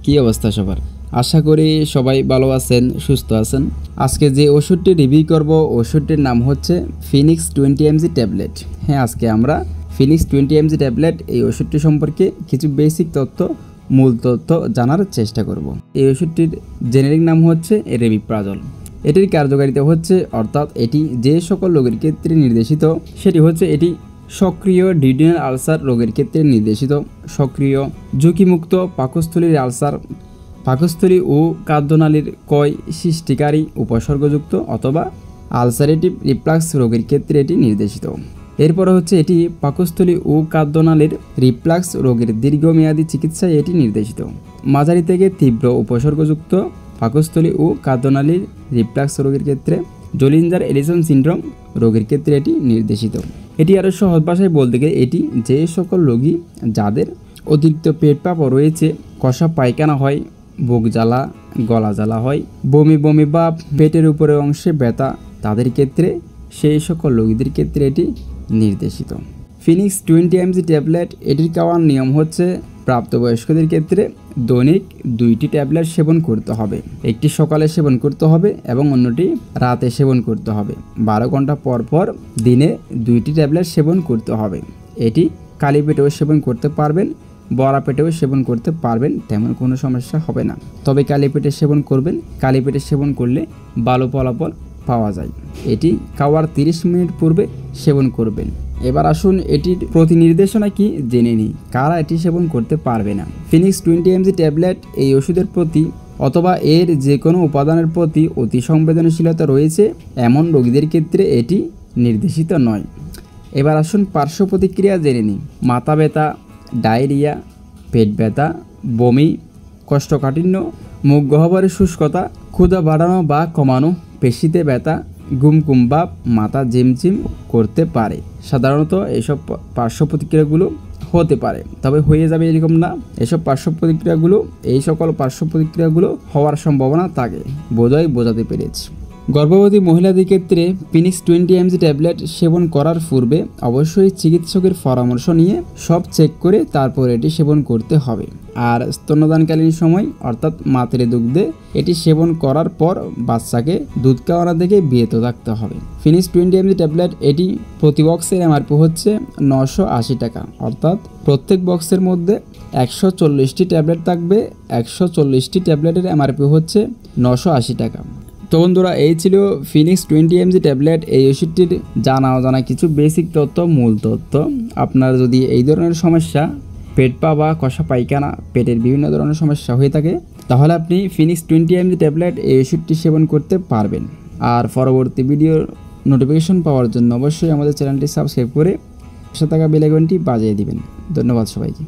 কি অবস্থা সবার? আশা করি সবাই ভালো আছেন, সুস্থ আছেন। আজকে যে ওষুধটি রিভিউ করব ওষুধটির নাম হচ্ছে ফিনিক্স 20mg ট্যাবলেট। হ্যাঁ, আজকে আমরা ফিনিক্স 20mg ট্যাবলেট এই ওষুধটি সম্পর্কে কিছু বেসিক তথ্য, মূল তথ্য জানার চেষ্টা করব। এই ওষুধটির জেনেরিক নাম হচ্ছে রেমিপ্রাজল। এটির কার্যকারিতা হচ্ছে, অর্থাৎ এটি যে সকল রোগের ক্ষেত্রে নির্দেশিত সেটি হচ্ছে এটি সক্রিয় ডিউডিনাল আলসার রোগের ক্ষেত্রে নির্দেশিত, সক্রিয় ঝুঁকিমুক্ত পাকস্থলীর আলসার, পাকস্থলী ও খাদ্যনালীর ক্ষয় সৃষ্টিকারী উপসর্গযুক্ত অথবা আলসারেটিভ রিফ্লাক্স রোগের ক্ষেত্রে এটি নির্দেশিত। এরপরে হচ্ছে এটি পাকস্থলী ও খাদ্যনালীর রিফ্লাক্স রোগের দীর্ঘমেয়াদী চিকিৎসায় এটি নির্দেশিত। মাঝারি থেকে তীব্র উপসর্গযুক্ত পাকস্থলী ও খাদ্যনালীর রিফ্লাক্স রোগের ক্ষেত্রে, জোলিঞ্জার এলিসন সিনড্রোম রোগের ক্ষেত্রে এটি নির্দেশিত। এটি আরও সহজ ভাষায় বলতে গেলে এটি যে সকল রোগী যাদের অতিরিক্ত পেট পাপ রয়েছে, কষা পায়খানা হয়, বুক জ্বালা, গলা জ্বালা হয়, বমি বমি বা পেটের উপরের অংশে ব্যথা, তাদের ক্ষেত্রে সেই সকল রোগীদের ক্ষেত্রে এটি নির্দেশিত। ফিনিক্স 20mg ট্যাবলেট এটির খাওয়ার নিয়ম হচ্ছে, প্রাপ্তবয়স্কদের ক্ষেত্রে দৈনিক 2টি ট্যাবলেট সেবন করতে হবে। একটি সকালে সেবন করতে হবে এবং অন্যটি রাতে সেবন করতে হবে। 12 ঘন্টা পর পর দিনে 2টি ট্যাবলেট সেবন করতে হবে। এটি খালি পেটেও সেবন করতে পারবেন, বড়া পেটেও সেবন করতে পারবেন, তেমন কোনো সমস্যা হবে না। তবে খালি পেটে সেবন করবেন, খালি পেটে সেবন করলে ভালো ফলাফল পাওয়া যায়। এটি খাওয়ার 30 মিনিট পূর্বে সেবন করবেন। এবার আসুন এটির প্রতি নির্দেশনা কি জেনে নিই, কারা এটি সেবন করতে পারবে না। ফিনিক্স 20mg ট্যাবলেট এই ওষুধের প্রতি অথবা এর যে কোনো উপাদানের প্রতি অতি সংবেদনশীলতা রয়েছে এমন রোগীদের ক্ষেত্রে এটি নির্দেশিত নয়। এবার আসুন পার্শ্ব প্রতিক্রিয়া জেনে নিই। মাথা ব্যথা, ডায়রিয়া, পেট ব্যথা, বমি, কোষ্ঠকাঠিন্য, মুখ গহ্বরের শুষ্কতা, ক্ষুধা বাড়ানো বা কমানো, পেশিতে ব্যথা, ঘুম ভাব, মাথা ঝিমঝিম করতে পারে। সাধারণত এসব পার্শ্ব প্রতিক্রিয়াগুলো হতে পারে, তবে হয়ে যাবে এরকম না। এই সকল পার্শ্ব প্রতিক্রিয়াগুলো হওয়ার সম্ভাবনা থাকে। বোঝাতে পেরেছি। গর্ভবতী মহিলাদের ক্ষেত্রে ফিনিক্স 20mg ট্যাবলেট সেবন করার পূর্বে অবশ্যই চিকিৎসকের পরামর্শ নিয়ে সব চেক করে তারপর এটি সেবন করতে হবে। আর স্তন্যদানকালীন সময় অর্থাৎ মাতৃ দুগ্ধে এটি সেবন করার পর বাচ্চাকে দুধ খাওয়ানো থেকে বিরত থাকতে হবে। ফিনিক্স 20mg ট্যাবলেট এটি প্রতি বক্সের এমআরপি হচ্ছে 980 টাকা, অর্থাৎ প্রত্যেক বক্সের মধ্যে 140টি ট্যাবলেট থাকবে। 140টি ট্যাবলেটের এমআরপি হচ্ছে 980 টাকা। তো বন্ধুরা, এই ছিল ফিনিক্স 20mg ট্যাবলেট এই ওষুধটির জানা অজানা কিছু বেসিক তথ্য, মূল তথ্য। আপনার যদি এই ধরনের সমস্যা, পেট পা বা কষা পায়খানা, পেটের বিভিন্ন ধরনের সমস্যা হয়ে থাকে, তাহলে আপনি ফিনিক্স 20mg ট্যাবলেট এই ওষুধটি সেবন করতে পারবেন। আর পরবর্তী ভিডিওর নোটিফিকেশন পাওয়ার জন্য অবশ্যই আমাদের চ্যানেলটি সাবস্ক্রাইব করে পাশে থাকা বেল আইকনটি বাজিয়ে দিবেন। ধন্যবাদ সবাইকে।